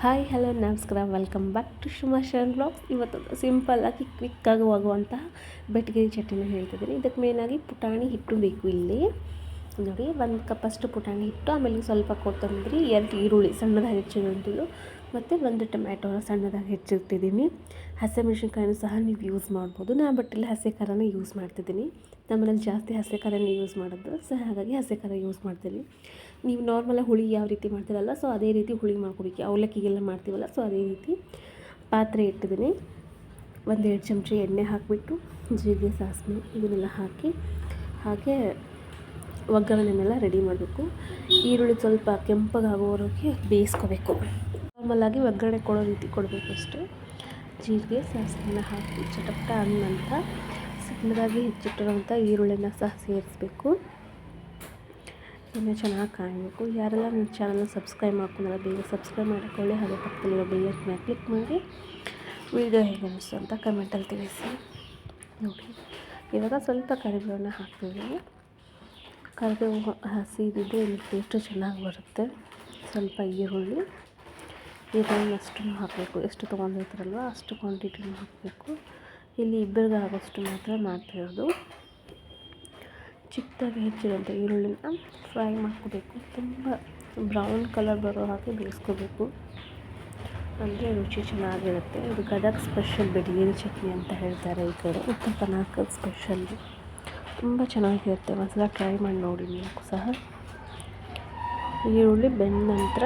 Hi hello ನಮಸ್ಕಾರ, welcome back to Suma Sharan blogs. ಇವತ್ತು ಸಿಂಪಲ್ಲಾಗಿ ಕ್ವಿಕ್ಕಾಗಿ ಹೋಗುವಂತಹ ಬೆಟ್ಗೇರಿ ಚಟ್ನಿನ ಹೇಳ್ತಿದ್ದೀನಿ. ಇದಕ್ಕೆ ಮೇನಾಗಿ ಪುಟಾಣಿ ಹಿಟ್ಟು ಬೇಕು. ಇಲ್ಲಿ ನೋಡಿ, 1 ಕಪ್ಪಷ್ಟು ಪುಟಾಣಿ ಹಿಟ್ಟು, ಆಮೇಲೆ ಸ್ವಲ್ಪ ಕೊತ್ತಂಬರಿ, 2 ಈರುಳ್ಳಿ ಸಣ್ಣದಾಗಿ ಹೆಚ್ಚಿರುವಂಥದ್ದು, ಮತ್ತು 1 ಟೊಮ್ಯಾಟೋನ ಸಣ್ಣದಾಗಿ ಹೆಚ್ಚಿರ್ತಿದ್ದೀನಿ. ಹಸಿಮೆಣ್ಸಿನ್ಕಾಯಿನೂ ಸಹ ನೀವು ಯೂಸ್ ಮಾಡ್ಬೋದು. ನಾನು ಬಟ್ ಇಲ್ಲಿ ಹಸಿ ಖಾರನೇ ಯೂಸ್ ಮಾಡ್ತಿದ್ದೀನಿ. ನಮ್ಮನೇಲಿ ಜಾಸ್ತಿ ಹಸಿ ಖಾರನೇ ಯೂಸ್ ಮಾಡೋದು, ಸೊ ಹಾಗಾಗಿ ಹಸಿ ಖಾರ ಯೂಸ್ ಮಾಡ್ತೀನಿ. ನೀವು ನಾರ್ಮಲಾಗಿ ಹುಳಿ ಯಾವ ರೀತಿ ಮಾಡ್ತೀರಲ್ಲ, ಸೊ ಅದೇ ರೀತಿ ಹುಳಿ ಮಾಡ್ಕೊಬೇಕು. ಅವಲಕ್ಕಿಗೆಲ್ಲ ಮಾಡ್ತೀವಲ್ಲ, ಸೊ ಅದೇ ರೀತಿ ಪಾತ್ರೆ ಇಟ್ಟಿದ್ದೀನಿ. 1-2 ಚಮಚ ಎಣ್ಣೆ ಹಾಕಿಬಿಟ್ಟು ಜೀರಿಗೆ, ಸಾಸಿವೆ ಇದನ್ನೆಲ್ಲ ಹಾಕಿ ಹಾಗೆ ಒಗ್ಗರಣೆನೆಲ್ಲ ರೆಡಿ ಮಾಡಬೇಕು. ಈರುಳ್ಳಿ ಸ್ವಲ್ಪ ಕೆಂಪಗಾಗೋವರೆಗೆ ಬೇಯಿಸ್ಕೋಬೇಕು. ನಾರ್ಮಲಾಗಿ ಒಗ್ಗರಣೆ ಕೊಡೋ ರೀತಿ ಕೊಡಬೇಕು ಅಷ್ಟೇ. ಜೀರಿಗೆ, ಸಾಸಿವೆನ ಹಾಕಿ ಚಟಪಟ ಆದ ನಂತರ ಸಣ್ಣದಾಗಿ ಹೆಚ್ಚಿಟ್ಟಿರುವಂಥ ಈರುಳ್ಳಿನ ಸಹ ಸೇರಿಸ್ಬೇಕು. ಇನ್ನೂ ಚೆನ್ನಾಗಿ ಕಾಯಬೇಕು. ಯಾರೆಲ್ಲ ನನ್ನ ಚಾನಲ್ನ ಸಬ್ಸ್ಕ್ರೈಬ್ ಮಾಡ್ಕೊಂಡಲ್ಲ, ಬೇಗ ಸಬ್ಸ್ಕ್ರೈಬ್ ಮಾಡಿಕೊಳ್ಳಿ. ಹಾಗೆ ಪಕ್ಕದಲ್ಲಿರೋ ಬೆಲ್ಲೈಕನ್ನ ಕ್ಲಿಕ್ ಮಾಡಿ ವಿಡಿಯೋ ಹೇಗೆ ಅನಿಸ್ತು ಅಂತ ಕಮೆಂಟಲ್ಲಿ ತಿಳಿಸಿ. ನೋಡಿ, ಇವಾಗ ಸ್ವಲ್ಪ ಕರಿಬೇವನ್ನ ಹಾಕ್ತಿದ್ದೀನಿ. ಕರಿಬೇವು ಹಸಿದಿದ್ದರೆ ಇಲ್ಲಿ ಟೇಸ್ಟು ಚೆನ್ನಾಗಿ ಬರುತ್ತೆ. ಸ್ವಲ್ಪ ಈರುಳ್ಳಿ ಅಷ್ಟು ಹಾಕಬೇಕು. ಎಷ್ಟು ತೊಗೊಂಡಿರ್ತಾರಲ್ವ ಅಷ್ಟು ಕ್ವಾಂಟಿಟಿನೂ ಹಾಕಬೇಕು. ಇಲ್ಲಿ ಇಬ್ಬರಿಗೆ ಆಗೋಷ್ಟು ಮಾತ್ರ ಮಾಡ್ತಿರೋದು. ಚಿಕ್ಕದಾಗಿ ಹೆಚ್ಚಿರೋಂಥ ಈರುಳ್ಳಿನ ಫ್ರೈ ಮಾಡ್ಕೋಬೇಕು. ತುಂಬ ಬ್ರೌನ್ ಕಲರ್ ಬರೋ ಹಾಗೆ ಬೇಯಿಸ್ಕೋಬೇಕು, ಅಂದರೆ ರುಚಿ ಚೆನ್ನಾಗಿರುತ್ತೆ. ಇದು ಗದಗ ಸ್ಪೆಷಲ್ ಬೆಟ್ಗೇರಿ ಚಟ್ನಿ ಅಂತ ಹೇಳ್ತಾರೆ. ಈ ಕಡೆ ಉತ್ತರ ಕರ್ನಾಟಕದ ಸ್ಪೆಷಲ್, ತುಂಬ ಚೆನ್ನಾಗಿರುತ್ತೆ. ಒಂದ್ಸಲ ಟ್ರೈ ಮಾಡಿ ನೋಡಿ ನೀವು ಸಹ. ಈರುಳ್ಳಿ ಬೆಂದ ನಂತರ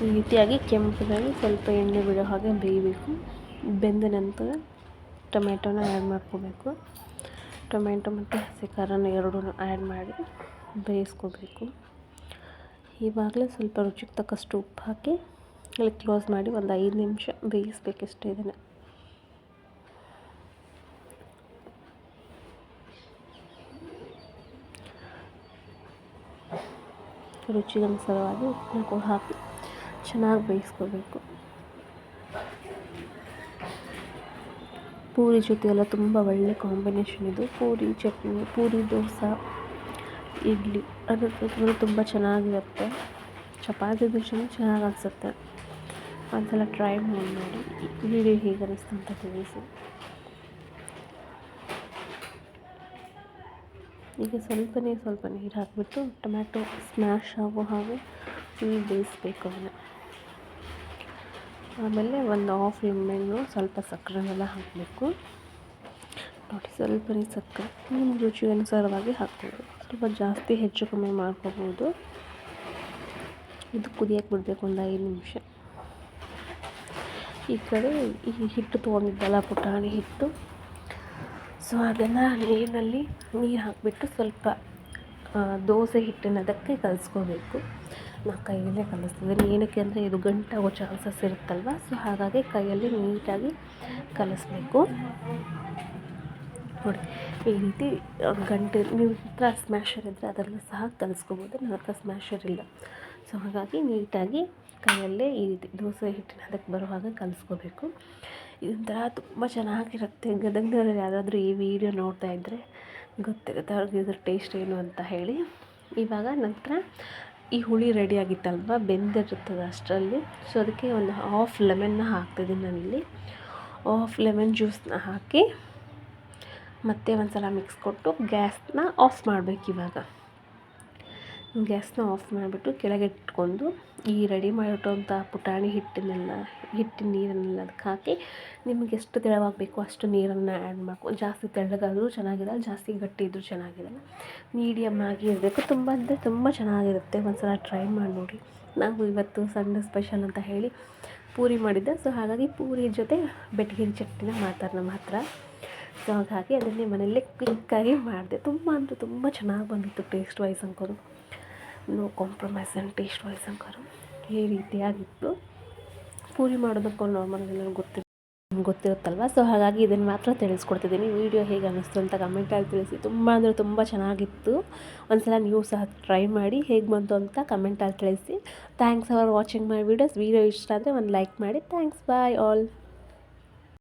ಈ ರೀತಿಯಾಗಿ ಕೆಂಪಗಾಗಿ ಸ್ವಲ್ಪ ಎಣ್ಣೆ ಬಿಡೋ ಹಾಗೆ ಬೇಯಬೇಕು. ಬೆಂದ ನಂತರ ಟೊಮೆಟೊನ ಆ್ಯಡ್ ಮಾಡ್ಕೋಬೇಕು. ಟೊಮೆಟೊ ಮತ್ತು ಹಸಿ ಖಾರನ ಎರಡೂ ಆ್ಯಡ್ ಮಾಡಿ ಬೇಯಿಸ್ಕೋಬೇಕು. ಇವಾಗಲೇ ಸ್ವಲ್ಪ ರುಚಿಗೆ ತಕ್ಕಷ್ಟು ಉಪ್ಪು ಹಾಕಿ ಅಲ್ಲಿ ಕ್ಲೋಸ್ ಮಾಡಿ ಒಂದು 5 ನಿಮಿಷ ಬೇಯಿಸ್ಬೇಕಷ್ಟೇ. ಇದನ್ನು ರುಚಿಗನುಸಾರವಾಗಿ ಉಪ್ಪನ್ನ ಹಾಕಿ ಚೆನ್ನಾಗಿ ಬೇಯಿಸ್ಕೋಬೇಕು. ಪೂರಿ ಜೊತೆ ಎಲ್ಲ ತುಂಬ ಒಳ್ಳೆ ಕಾಂಬಿನೇಷನ್ ಇದು. ಪೂರಿ ಚಟ್ನಿ, ಪೂರಿ, ದೋಸೆ, ಇಡ್ಲಿ ಅದ್ರ ಜೊತೆ ತುಂಬ ಚೆನ್ನಾಗಿರುತ್ತೆ. ಚಪಾತಿ ದೋಸೆನೂ ಚೆನ್ನಾಗಿ ಅನಿಸುತ್ತೆ. ಒಂದ್ಸಲ ಟ್ರೈ ಮಾಡಿ ನೋಡಿ. ವಿಡಿಯೋ ಹೇಗೆ ಅನಿಸ್ತು ಅಂತ ತಿಳಿಸಿ. ಈಗ ಸ್ವಲ್ಪ ನೀರು ಹಾಕಿಬಿಟ್ಟು ಟೊಮ್ಯಾಟೊ ಸ್ಮ್ಯಾಶ್ ಆಗೋ ಹಾಗೆ ಫುಲ್ ಬೇಯಿಸ್ಬೇಕು ಅದನ್ನು. ಆಮೇಲೆ ಒಂದು ಹಾಫ್ ಲೆಮನ್ನು, ಸ್ವಲ್ಪ ಸಕ್ಕರೆನೆಲ್ಲ ಹಾಕಬೇಕು. ನೋಡಿ, ಸ್ವಲ್ಪ ಸಕ್ಕರೆ ನಿಮ್ಮ ರುಚಿಗೆ ಅನುಸಾರವಾಗಿ ಹಾಕ್ಬೋದು. ಸ್ವಲ್ಪ ಜಾಸ್ತಿ ಹೆಚ್ಚು ಕಮ್ಮಿ ಮಾಡ್ಕೋಬೋದು. ಇದು ಕುದಿಯೋಕ್ಕೆ ಬಿಡಬೇಕು ಒಂದು 5 ನಿಮಿಷ. ಈ ಕಡೆ ಈ ಹಿಟ್ಟು ತೊಗೊಂಡಿದ್ದಲ್ಲ, ಪುಟಾಣಿ ಹಿಟ್ಟು, ಸೊ ಅದನ್ನು ನೀರು ಹಾಕಿಬಿಟ್ಟು ಸ್ವಲ್ಪ ದೋಸೆ ಹಿಟ್ಟಿನದಕ್ಕೆ ಕಲಿಸ್ಕೋಬೇಕು. ನಾನು ಕೈಯಲ್ಲೇ ಕಲಿಸ್ತಿದ್ದೀನಿ. ಏನಕ್ಕೆ ಅಂದರೆ ಇದು ಗಂಟಾಗೋ ಚಾನ್ಸಸ್ ಇರುತ್ತಲ್ವ, ಸೊ ಹಾಗಾಗಿ ಕೈಯಲ್ಲಿ ನೀಟಾಗಿ ಕಲಿಸ್ಬೇಕು. ನೋಡಿ, ಈ ರೀತಿ ಗಂಟೆ ನಿಮ್ಮ ಹತ್ರ ಸ್ಮ್ಯಾಶರ್ ಇದ್ದರೆ ಅದರಲ್ಲಿ ಸಹ ಕಲಿಸ್ಕೋಬೋದು. ನನ್ನ ಹತ್ರ ಸ್ಮ್ಯಾಶರ್ ಇಲ್ಲ, ಸೊ ಹಾಗಾಗಿ ನೀಟಾಗಿ ಕೈಯಲ್ಲೇ ಈ ರೀತಿ ದೋಸೆ ಹಿಟ್ಟಿನ ಅದಕ್ಕೆ ಬರೋ ಹಾಗೆ ಕಲಿಸ್ಕೋಬೇಕು. ಇದೊಂಥರ ತುಂಬ ಚೆನ್ನಾಗಿರುತ್ತೆ. ಗದಗದವ್ರು ಯಾರಾದರೂ ಈ ವಿಡಿಯೋ ನೋಡ್ತಾ ಇದ್ದರೆ ಗೊತ್ತಿರುತ್ತೆ ಅವ್ರಿಗೆ ಇದ್ರ ಟೇಸ್ಟ್ ಏನು ಅಂತ ಹೇಳಿ. ಇವಾಗ ನಂತರ ಈ ಹುಳಿ ರೆಡಿಯಾಗಿತ್ತಲ್ವ, ಬೆಂದಿರುತ್ತದೆ ಅಷ್ಟರಲ್ಲಿ, ಸೊ ಅದಕ್ಕೆ ಒಂದು ಹಾಫ್ ಲೆಮನ್ನ ಹಾಕ್ತಿದ್ದೀನಿ ನಾನಿಲ್ಲಿ. ಹಾಫ್ ಲೆಮನ್ ಜ್ಯೂಸನ್ನ ಹಾಕಿ ಮತ್ತೆ ಒಂದು ಸಲ ಮಿಕ್ಸ್ ಕೊಟ್ಟು ಗ್ಯಾಸ್ನ ಆಫ್ ಮಾಡಬೇಕು. ಇವಾಗ ಗ್ಯಾಸ್ನ ಆಫ್ ಮಾಡಿಬಿಟ್ಟು ಕೆಳಗೆ ಇಟ್ಕೊಂಡು ಈ ರೆಡಿ ಮಾಡಿಟ್ಟುವಂಥ ಪುಟಾಣಿ ಹಿಟ್ಟಿನ ನೀರನ್ನೆಲ್ಲ ಅದಕ್ಕೆ ಹಾಕಿ ನಿಮಗೆ ಎಷ್ಟು ತೆಳುವಾಗಬೇಕು ಅಷ್ಟು ನೀರನ್ನು ಆ್ಯಡ್ ಮಾಡ್ಕೊಂಡು, ಜಾಸ್ತಿ ತೆಳ್ಳಗಾದರೂ ಚೆನ್ನಾಗಿರಲ್ಲ, ಜಾಸ್ತಿ ಗಟ್ಟಿ ಇದ್ದರೂ ಚೆನ್ನಾಗಿರಲ್ಲ, ಮೀಡಿಯಮ್ ಆಗಿ ಇರಬೇಕು. ತುಂಬ ಅಂದರೆ ತುಂಬ ಚೆನ್ನಾಗಿರುತ್ತೆ. ಒಂದು ಸಲ ಟ್ರೈ ಮಾಡಿ ನೋಡಿ. ನಾವು ಇವತ್ತು ಸಂಡೇ ಸ್ಪೆಷಲ್ ಅಂತ ಹೇಳಿ ಪೂರಿ ಮಾಡಿದ್ದೆ, ಸೊ ಹಾಗಾಗಿ ಪೂರಿ ಜೊತೆ ಬೆಟ್ಗೇರಿ ಚಟ್ನಿನ ಮಾಡ್ತಾರೆ ನಮ್ಮ ಹತ್ರ. ಸೊ ಹಾಗಾಗಿ ಅದನ್ನೇ ಮನೆಯಲ್ಲೇ ಕ್ವಿಕ್ಕಾಗಿ ಮಾಡಿದೆ. ತುಂಬ ಅಂದರೆ ತುಂಬ ಚೆನ್ನಾಗಿ ಬಂದಿತ್ತು. ಟೇಸ್ಟ್ ವೈಸ್ ಅಂಕೋರು no compromise and taste wise ಅಂಕೋರು ಈ ರೀತಿಯಾಗಿತ್ತು. ಪೂರಿ ಮಾಡೋದಕ್ಕೂ ನಾರ್ಮಲ್ ಎಲ್ಲ ಗೊತ್ತಿರುತ್ತಲ್ವ, ಸೊ ಹಾಗಾಗಿ ಇದನ್ನು ಮಾತ್ರ ತಿಳಿಸ್ಕೊಡ್ತಿದ್ದೀನಿ. ವಿಡಿಯೋ ಹೇಗೆ ಅನ್ನಿಸ್ತು ಅಂತ ಕಮೆಂಟಲ್ಲಿ ತಿಳಿಸಿ. ತುಂಬ ಅಂದರೆ ತುಂಬ ಚೆನ್ನಾಗಿತ್ತು. ಒಂದು ಸಲ ನೀವು ಸಹ ಟ್ರೈ ಮಾಡಿ ಹೇಗೆ ಬಂತು ಅಂತ ಕಮೆಂಟಲ್ಲಿ ತಿಳಿಸಿ. Thanks for watching my videos. Video ಇಷ್ಟ ಆದರೆ ಒಂದು ಲೈಕ್ ಮಾಡಿ. Thanks, bye all.